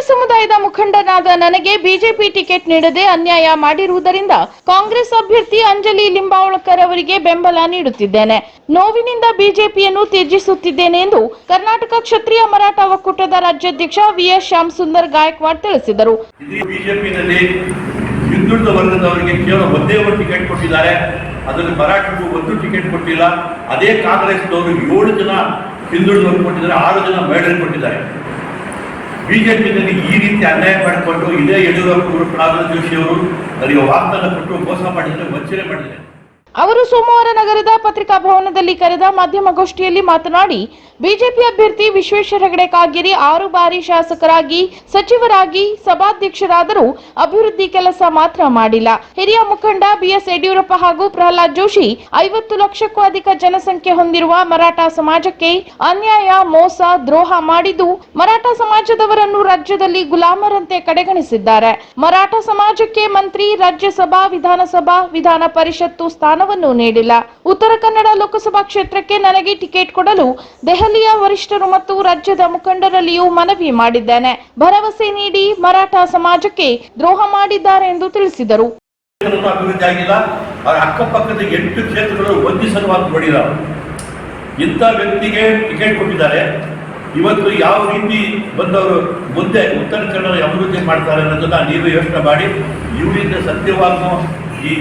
ಸಮುದಾಯದ ಮುಖಂಡನಾದ ನನಗೆ BJP ticket ನೀಡದೆ ಅನ್ಯಾಯ ಮಾಡಿರುವುದರಿಂದ ಕಾಂಗ್ರೆಸ್ ಅಭ್ಯರ್ಥಿ ಅಂಜಲಿ ಲಿಂಬಾವಳಕರ್ ಅವರಿಗೆ ಬೆಂಬಲ ನೀಡುತ್ತಿದ್ದೇನೆ. ನೋವಿನಿಂದ ಬಿಜೆಪಿಯನ್ನು ತ್ಯಜಿಸುತ್ತಿದ್ದೇನೆ ಎಂದು ಕರ್ನಾಟಕ ಕ್ಷತ್ರಿಯ ಮರಾಠ ಒಕ್ಕೂಟದ ರಾಜ್ಯಾಧ್ಯಕ್ಷ ವಿಎಸ್ ಶ್ಯಾಮಸುಂದರ್ ಗಾಯಕ್ವಾಡ್ ತಿಳಿಸಿದರು. ಬಿಜೆಪಿಯಲ್ಲಿ ಹಿಂದುಳಿದ ವರ್ಗದವರಿಗೆ ಕೇವಲ ಒಂದೇ ಒಂದು ಟಿಕೆಟ್ ಕೊಟ್ಟಿದ್ದಾರೆ. ಅದರಲ್ಲಿ ಮರಾಠಿಗೂ ಒಂದು ಟಿಕೆಟ್ ಕೊಟ್ಟಿಲ್ಲ. ಅದೇ ಕಾಂಗ್ರೆಸ್ನವರು 7 ಜನ ಹಿಂದುಳಿದವರು ಕೊಟ್ಟಿದ್ದಾರೆ, 6 ಜನ ಮಹಿಳೆಯರು ಕೊಟ್ಟಿದ್ದಾರೆ. ಬಿಜೆಪಿಯಲ್ಲಿ ಈ ರೀತಿ ಅನ್ಯಾಯ ಮಾಡಿಕೊಂಡು ಇದೇ ಯಡಿಯೂರಪ್ಪ ಪ್ರಹ್ಲಾದ್ ಜೋಶಿ ಅವರು ನನಗೆ ವಾಗ್ದಾನ ಕೊಟ್ಟು ಮೋಸ ಮಾಡಿದರೆ, ವಂಚನೆ ಮಾಡಿದ್ದಾರೆ. ಅವರು ಸೋಮವಾರ ನಗರದ ಪತ್ರಿಕಾ ಭವನದಲ್ಲಿ ಕರೆದ ಮಾಧ್ಯಮಗೋಷ್ಠಿಯಲ್ಲಿ ಮಾತನಾಡಿ, ಬಿಜೆಪಿ ಅಭ್ಯರ್ಥಿ ವಿಶ್ವೇಶ್ವರ ಹೆಗಡೆ ಕಾಗೇರಿ 6 ಬಾರಿ ಶಾಸಕರಾಗಿ, ಸಚಿವರಾಗಿ, ಸಭಾಧ್ಯಕ್ಷರಾದರೂ ಅಭಿವೃದ್ಧಿ ಕೆಲಸ ಮಾತ್ರ ಮಾಡಿಲ್ಲ. ಹಿರಿಯ ಮುಖಂಡ ಬಿಎಸ್ ಯಡಿಯೂರಪ್ಪ ಹಾಗೂ ಪ್ರಹ್ಲಾದ್ ಜೋಶಿ 50 ಲಕ್ಷಕ್ಕೂ ಅಧಿಕ ಜನಸಂಖ್ಯೆ ಹೊಂದಿರುವ ಮರಾಠ ಸಮಾಜಕ್ಕೆ ಅನ್ಯಾಯ, ಮೋಸ, ದ್ರೋಹ ಮಾಡಿದ್ದು ಮರಾಠ ಸಮಾಜದವರನ್ನು ರಾಜ್ಯದಲ್ಲಿ ಗುಲಾಮರಂತೆ ಕಡೆಗಣಿಸಿದ್ದಾರೆ. ಮರಾಠ ಸಮಾಜಕ್ಕೆ ಮಂತ್ರಿ, ರಾಜ್ಯಸಭಾ, ವಿಧಾನಸಭಾ, ವಿಧಾನ ಪರಿಷತ್ತು ಸ್ಥಾನ ನೀಡಿಲ್ಲ. ಉತ್ತರ ಕನ್ನಡ ಲೋಕಸಭಾ ಕ್ಷೇತ್ರಕ್ಕೆ ನನಗೆ ಟಿಕೆಟ್ ಕೊಡಲು ದೆಹಲಿಯ ವರಿಷ್ಠರು ಮತ್ತು ರಾಜ್ಯದ ಮುಖಂಡರಲ್ಲಿಯೂ ಮನವಿ ಮಾಡಿದ್ದೇನೆ. ಭರವಸೆ ನೀಡಿ ಮರಾಠ ಸಮಾಜಕ್ಕೆ ದ್ರೋಹ ಮಾಡಿದ್ದಾರೆ ಎಂದು ತಿಳಿಸಿದರು. ಅಕ್ಕಪಕ್ಕದ 8 ಕ್ಷೇತ್ರಗಳು ಒಂದೇ ಸಲವಾಗಿ ನೋಡಿಲ್ಲ. ಇಂಥ ವ್ಯಕ್ತಿಗೆ ಟಿಕೆಟ್ ಕೊಟ್ಟಿದ್ದಾರೆ. ಇವತ್ತು ಯಾವ ರೀತಿ ಬಂದವರು ಮುಂದೆ ಉತ್ತರ ಕನ್ನಡ ಅಭಿವೃದ್ಧಿ ಮಾಡ್ತಾರೆ ಅನ್ನೋದನ್ನ ನೀವು ಯೋಚನೆ ಮಾಡಿ. ಇವರಿಂದ ಸತ್ಯವಾಗೂ ಈ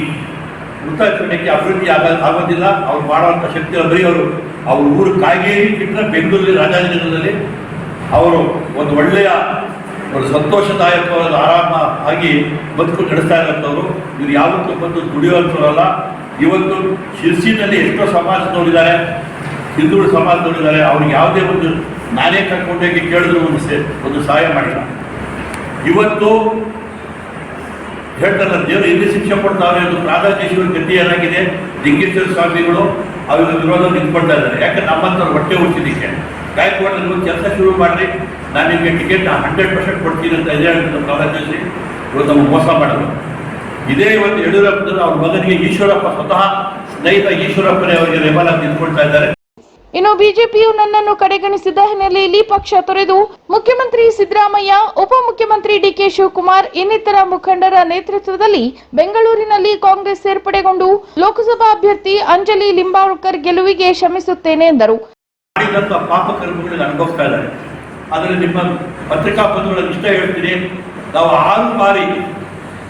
ಉತ್ತರ ಕನ್ನಡಕ್ಕೆ ಅಭಿವೃದ್ಧಿ ಆಗೋದಿಲ್ಲ. ಅವ್ರು ಮಾಡುವಂಥ ಶಕ್ತಿ ಬರೀ ಅವ್ರ ಊರು ಕಾಗೇರಿ ಬಿಟ್ಟರೆ ಬೆಂಗಳೂರಲ್ಲಿ ರಾಜಾಜಿನಗರದಲ್ಲಿ ಅವರು ಒಂದು ಒಳ್ಳೆಯ ಒಂದು ಸಂತೋಷದಾಯಕವಾದ ಆರಾಮಾಗಿ ಬದುಕು ನಡೆಸ್ತಾ ಇರೋಂಥವ್ರು. ಇವ್ರು ಯಾವತ್ತೂ ಬಂದು ದುಡಿಯುವಂಥವ್ರಲ್ಲ. ಇವತ್ತು ಶಿರ್ಸಿನಲ್ಲಿ ಎಷ್ಟೋ ಸಮಾಜದವರಿದ್ದಾರೆ, ಹಿಂದುಳಿದ ಸಮಾಜದವರಿದ್ದಾರೆ. ಅವ್ರಿಗೆ ಯಾವುದೇ ಒಂದು ನಾನೇ ಕರ್ಕೊಂಡೋಗಿ ಕೇಳಿದ್ರು ಒಂದು ಸಹಾಯ ಮಾಡಿಲ್ಲ. ಇವತ್ತು ಹೇಳ್ತಾರೆ ದೇವರು ಎಲ್ಲಿ ಶಿಕ್ಷೆ ಕೊಡ್ತಾರೆ ಅದು ಪ್ರಾಧಾನ್ಯೇಶ್ವರ ಗತಿ ಏನಾಗಿದೆ. ಲಿಂಗೇಶ್ವರ ಸ್ವಾಮಿಗಳು ಅವ್ರ ವಿರೋಧ ನಿಂತ್ಕೊಳ್ತಾ ಇದ್ದಾರೆ. ಯಾಕಂದ್ರೆ ನಮ್ಮಂಥವ್ರು ಹೊಟ್ಟೆ ಉಳಿಸಿದ್ದಕ್ಕೆ ಗಾಯಕ್ವಾಡ್ ಕೆಲಸ ಶುರು ಮಾಡಿರಿ, ನಾನು ನಿಮಗೆ ಟಿಕೆಟ್ 100% ಕೊಡ್ತೀನಿ ಅಂತ ಇದೆ ಹೇಳ್ತಾರೆ ಪ್ರಾಧಾನ್ಯೇಶ್ವರಿ. ಇವತ್ತು ನಮಗೆ ಮೋಸ ಮಾಡೋದು ಇದೇ. ಇವತ್ತು ಯಡಿಯೂರಪ್ಪನವರು ಅವ್ರ ಮಗನಿಗೆ ಈಶ್ವರಪ್ಪ, ಸ್ವತಃ ಸ್ನೇಹಿತ ಈಶ್ವರಪ್ಪನೇ ಅವರಿಗೆ ಬೆಂಬಲ ನಿಂತ್ಕೊಳ್ತಾ ಇದ್ದಾರೆ. ಇನ್ನು ಬಿಜೆಪಿಯು ನನ್ನನ್ನು ಕಡೆಗಣಿಸಿದ ಹಿನ್ನೆಲೆಯಲ್ಲಿ ಪಕ್ಷ ತೊರೆದು ಮುಖ್ಯಮಂತ್ರಿ ಸಿದ್ದರಾಮಯ್ಯ, ಉಪಮುಖ್ಯಮಂತ್ರಿ ಡಿಕೆ ಶಿವಕುಮಾರ್ ಇನ್ನಿತರ ಮುಖಂಡರ ನೇತೃತ್ವದಲ್ಲಿ ಬೆಂಗಳೂರಿನಲ್ಲಿ ಕಾಂಗ್ರೆಸ್ ಸೇರ್ಪಡೆಗೊಂಡು ಲೋಕಸಭಾ ಅಭ್ಯರ್ಥಿ ಅಂಜಲಿ ಲಿಂಬಾವಳಕರ್ ಗೆಲುವಿಗೆ ಶ್ರಮಿಸುತ್ತೇನೆ ಎಂದರು. ಪಾಪ ಕರ್ಮಗಳನ್ನು ಅನುಭವಿಸ್ತಾ ಇದ್ದಾರೆ. ಆದರೆ ನಿಮ್ಮ ಪತ್ರಿಕಾ ಪತ್ರಗಳಲ್ಲಿ ಇಷ್ಟ ಹೇಳ್ತೀನಿ, ನಾವು 6 ಬಾರಿ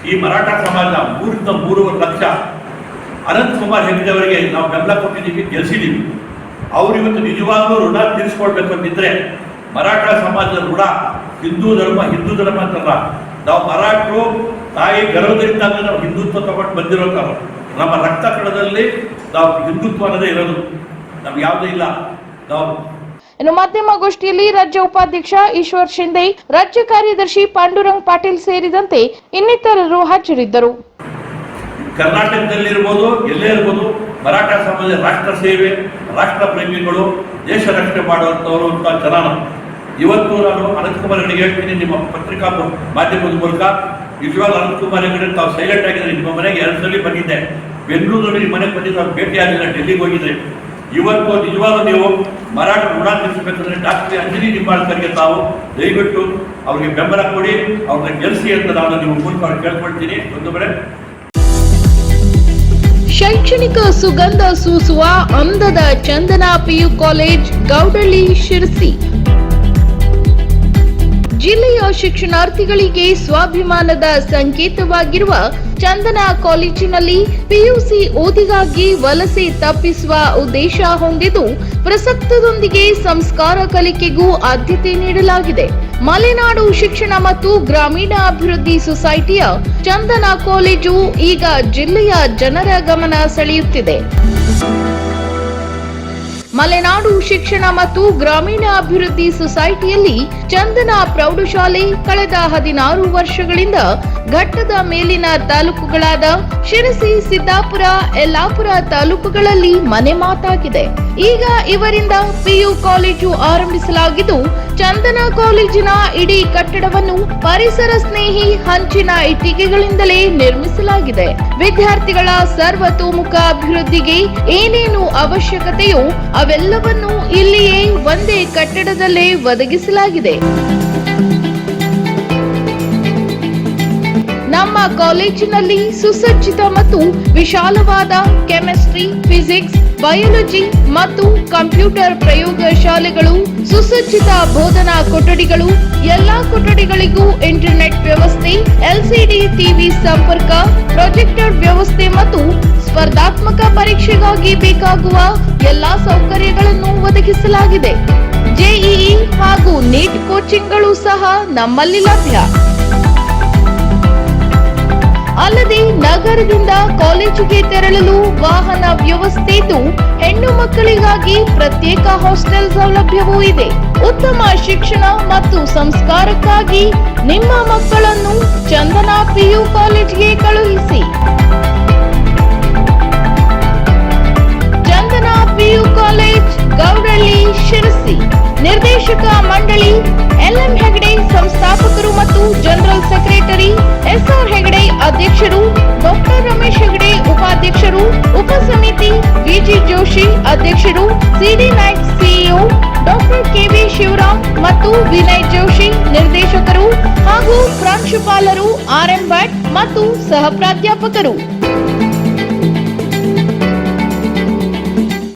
ಈ ಮರಾಠ ಸಮಾಜ 3.3 ಲಕ್ಷ ಅನಂತಕುಮಾರ್ ಹೆಗಡೆ ಅವರಿಗೆ ನಾವು ಬೆಂಬಲ ಕೊಟ್ಟಿದ್ದೀವಿ, ಗೆಲ್ಲಿಸಿದ್ದೀವಿ. ಅವ್ರು ಇವತ್ತು ನಿಜವಾಗ್ಲೂ ಋಣ ತೀರಿಸ್ಕೊಳ್ಬೇಕು ಅಂತಿದ್ರೆ ಮರಾಠ ಸಮಾಜದ ಋಣ ಹಿಂದೂ ಧರ್ಮ ಅಂತಲ್ಲ. ನಾವು ಮರಾಠರು ತಾಯಿ ಗರ್ಭದಿಂದ ನಾವು ಹಿಂದುತ್ವ ತಗೊಂಡು ಬಂದಿರೋಂಥವ್ರು. ನಮ್ಮ ರಕ್ತ ಕಣದಲ್ಲಿ ನಾವು ಹಿಂದುತ್ವ ಅನ್ನೋದೇ ಇರೋದು, ನಮ್ಗೆ ಯಾವುದೂ ಇಲ್ಲ. ನಾವು ಇನ್ನು ಮಾಧ್ಯಮಗೋಷ್ಠಿಯಲ್ಲಿ ರಾಜ್ಯ ಉಪಾಧ್ಯಕ್ಷ ಈಶ್ವರ್ ಶಿಂದೆ, ರಾಜ್ಯ ಕಾರ್ಯದರ್ಶಿ ಪಾಂಡುರಂಗ್ ಪಾಟೀಲ್ ಸೇರಿದಂತೆ ಇನ್ನಿತರರು ಹಾಜರಿದ್ದರು. ಕರ್ನಾಟಕದಲ್ಲಿರ್ಬೋದು, ಎಲ್ಲೇ ಇರ್ಬೋದು, ಮರಾಠ ಸಮಾಜ ರಾಷ್ಟ್ರ ಸೇವೆ, ರಾಷ್ಟ್ರ ಪ್ರೇಮಿಗಳು, ದೇಶ ರಕ್ಷಣೆ ಮಾಡುವಂಥವರು ಅಂತ ಜನ. ಇವತ್ತು ನಾನು ಅನಂತಕುಮಾರ್ ಹೆಗಡೆಗೆ ಹೇಳ್ತೀನಿ, ನಿಮ್ಮ ಪತ್ರಿಕಾ ಮಾಧ್ಯಮದ ಮೂಲಕ, ನಿಜವಾಗ್ಲೂ ಅನಂತಕುಮಾರ್ ಹೆಗಡೆ ತಾವು ಸೈಲೆಂಟ್ ಆಗಿದ್ರೆ. ನಿಮ್ಮ ಮನೆಗೆ 2 ಸಲ ಬಂದಿದ್ದೆ, ಬೆಂಗಳೂರಲ್ಲಿ ನಿಮ್ಮ ಮನೆಗೆ ಬಂದಿದ್ದು, ನಾವು ಭೇಟಿ ಆಗಿಲ್ಲ, ಡೆಲ್ಲಿಗೆ ಹೋಗಿದ್ರೆ. ಇವತ್ತು ನಿಜವಾಗ್ಲೂ ನೀವು ಮರಾಠ ಋಣ ತೀರಿಸಬೇಕಂದ್ರೆ ಡಾಕ್ಟರ್ ಅಂಜಲಿ ಲಿಂಬಾವಳಕರ್ಗೆ ತಾವು ದಯವಿಟ್ಟು ಅವ್ರಿಗೆ ಬೆಂಬಲ ಕೊಡಿ, ಅವ್ರನ್ನ ಗೆಲ್ಲಿಸಿ ಅಂತ ನಾನು ನಿಮ್ಮ ಮೂಲಕ ಅವ್ರಿಗೆ ಕೇಳ್ಕೊಳ್ತೀನಿ. ಒಂದು ಕಡೆ ಶೈಕ್ಷಣಿಕ ಸುಗಂಧ ಸೂಸುವ ಅಂದದ ಚಂದನ ಪಿಯು ಕಾಲೇಜ್, ಗೌಡಳ್ಳಿ, ಶಿರಸಿ. ಜಿಲ್ಲೆಯ ಶಿಕ್ಷಣಾರ್ಥಿಗಳಿಗೆ ಸ್ವಾಭಿಮಾನದ ಸಂಕೇತವಾಗಿರುವ ಚಂದನ ಕಾಲೇಜಿನಲ್ಲಿ ಪಿಯುಸಿ ಓದಿಗಾಗಿ ವಲಸೆ ತಪ್ಪಿಸುವ ಉದ್ದೇಶ ಹೊಂದಿದ್ದು ಪ್ರಸಕ್ತದೊಂದಿಗೆ ಸಂಸ್ಕಾರ ಕಲಿಕೆಗೂ ಆದ್ಯತೆ ನೀಡಲಾಗಿದೆ. ಮಲೆನಾಡು ಶಿಕ್ಷಣ ಮತ್ತು ಗ್ರಾಮೀಣ ಅಭಿವೃದ್ಧಿ ಸೊಸೈಟಿಯ ಚಂದನ ಕಾಲೇಜು ಈಗ ಜಿಲ್ಲೆಯ ಜನರ ಗಮನ ಸೆಳೆಯುತ್ತಿದೆ. ಮಲೆನಾಡು ಶಿಕ್ಷಣ ಮತ್ತು ಗ್ರಾಮೀಣ ಅಭಿವೃದ್ಧಿ ಸೊಸೈಟಿಯಲ್ಲಿ ಚಂದನ ಪ್ರೌಢಶಾಲೆ ಕಳೆದ 16 ವರ್ಷಗಳಿಂದ ಘಟ್ಟದ ಮೇಲಿನ ತಾಲೂಕುಗಳಾದ ಶಿರಸಿ, ಸಿದ್ದಾಪುರ, ಯಲ್ಲಾಪುರ ತಾಲೂಕುಗಳಲ್ಲಿ ಮನೆ ಮಾತಾಗಿದೆ. ಈಗ ಇವರಿಂದ ಪಿಯು ಕಾಲೇಜು ಆರಂಭಿಸಲಾಗಿದ್ದು, ಚಂದನ ಕಾಲೇಜಿನ ಇಡೀ ಕಟ್ಟಡವನ್ನು ಪರಿಸರ ಸ್ನೇಹಿ ಹಂಚಿನ ಇಟ್ಟಿಗೆಗಳಿಂದಲೇ ನಿರ್ಮಿಸಲಾಗಿದೆ. ವಿದ್ಯಾರ್ಥಿಗಳ ಸರ್ವತೋಮುಖ ಅಭಿವೃದ್ಧಿಗೆ ಏನೇನು ಅವಶ್ಯಕತೆಯೋ ಅವೆಲ್ಲವನ್ನು ಇಲ್ಲಿಯೇ ಒಂದೇ ಕಟ್ಟಡದಲ್ಲೇ ಒದಗಿಸಲಾಗಿದೆ. ಕಾಲೇಜಿನಲ್ಲಿ ಸುಸಜ್ಜಿತ ಮತ್ತು ವಿಶಾಲವಾದ ಕೆಮಿಸ್ಟ್ರಿ, ಫಿಸಿಕ್ಸ್, ಬಯಾಲಜಿ ಮತ್ತು ಕಂಪ್ಯೂಟರ್ ಪ್ರಯೋಗಶಾಲೆಗಳು, ಸುಸಜ್ಜಿತ ಬೋಧನಾ ಕೊಠಡಿಗಳು, ಎಲ್ಲಾ ಕೊಠಡಿಗಳಿಗೂ ಇಂಟರ್ನೆಟ್ ವ್ಯವಸ್ಥೆ, ಎಲ್ಸಿಡಿ ಟಿವಿ ಸಂಪರ್ಕ, ಪ್ರೊಜೆಕ್ಟರ್ ವ್ಯವಸ್ಥೆ ಮತ್ತು ಸ್ಪರ್ಧಾತ್ಮಕ ಪರೀಕ್ಷೆಗಾಗಿ ಬೇಕಾಗುವ ಎಲ್ಲಾ ಸೌಕರ್ಯಗಳನ್ನು ಒದಗಿಸಲಾಗಿದೆ. ಜೆಇಇ ಹಾಗೂ ನೀಟ್ ಕೋಚಿಂಗ್ಗಳು ಸಹ ನಮ್ಮಲ್ಲಿ ಲಭ್ಯ. ಅಲ್ಲದೆ ನಗರದಿಂದ ಕಾಲೇಜಿಗೆ ತೆರಳಲು ವಾಹನ ವ್ಯವಸ್ಥೆ ಇದ್ದು, ಹೆಣ್ಣು ಮಕ್ಕಳಿಗಾಗಿ ಪ್ರತ್ಯೇಕ ಹಾಸ್ಟೆಲ್ ಸೌಲಭ್ಯವೂ ಇದೆ. ಉತ್ತಮ ಶಿಕ್ಷಣ ಮತ್ತು ಸಂಸ್ಕಾರಕ್ಕಾಗಿ ನಿಮ್ಮ ಮಕ್ಕಳನ್ನು ಚಂದನ ಪಿಯು ಕಾಲೇಜಿಗೆ ಕಳುಹಿಸಿ. ಚಂದನ ಪಿಯು ಕಾಲೇಜ್, ಗೌಡಳ್ಳಿ, ಶಿರಸಿ. ನಿರ್ದೇಶಕ ಮಂಡಳಿ ಎಲ್ಎಂ ಹೆಗಡೆ ಸಂಸ್ಥಾಪಕರು ಮತ್ತು ಜನರಲ್ ಸೆಕ್ರೆಟರಿ, ಎಸ್ಆರ್ ಹೆಗಡೆ ಅಧ್ಯಕ್ಷರು, ಡಾಕ್ಟರ್ ರಮೇಶ್ ಹೆಗಡೆ ಉಪಾಧ್ಯಕ್ಷರು, ಉಪಸಮಿತಿ ವಿಜಿ ಜೋಶಿ ಅಧ್ಯಕ್ಷರು, C D Naik CEO, doctor K V Shivaram ಮತ್ತು ವಿನಯ್ ಜೋಶಿ ನಿರ್ದೇಶಕರು ಹಾಗೂ ಪ್ರಾಂಶುಪಾಲರು, ಆರ್ಎಂ ಭಟ್ ಮತ್ತು ಸಹ ಪ್ರಾಧ್ಯಾಪಕರು.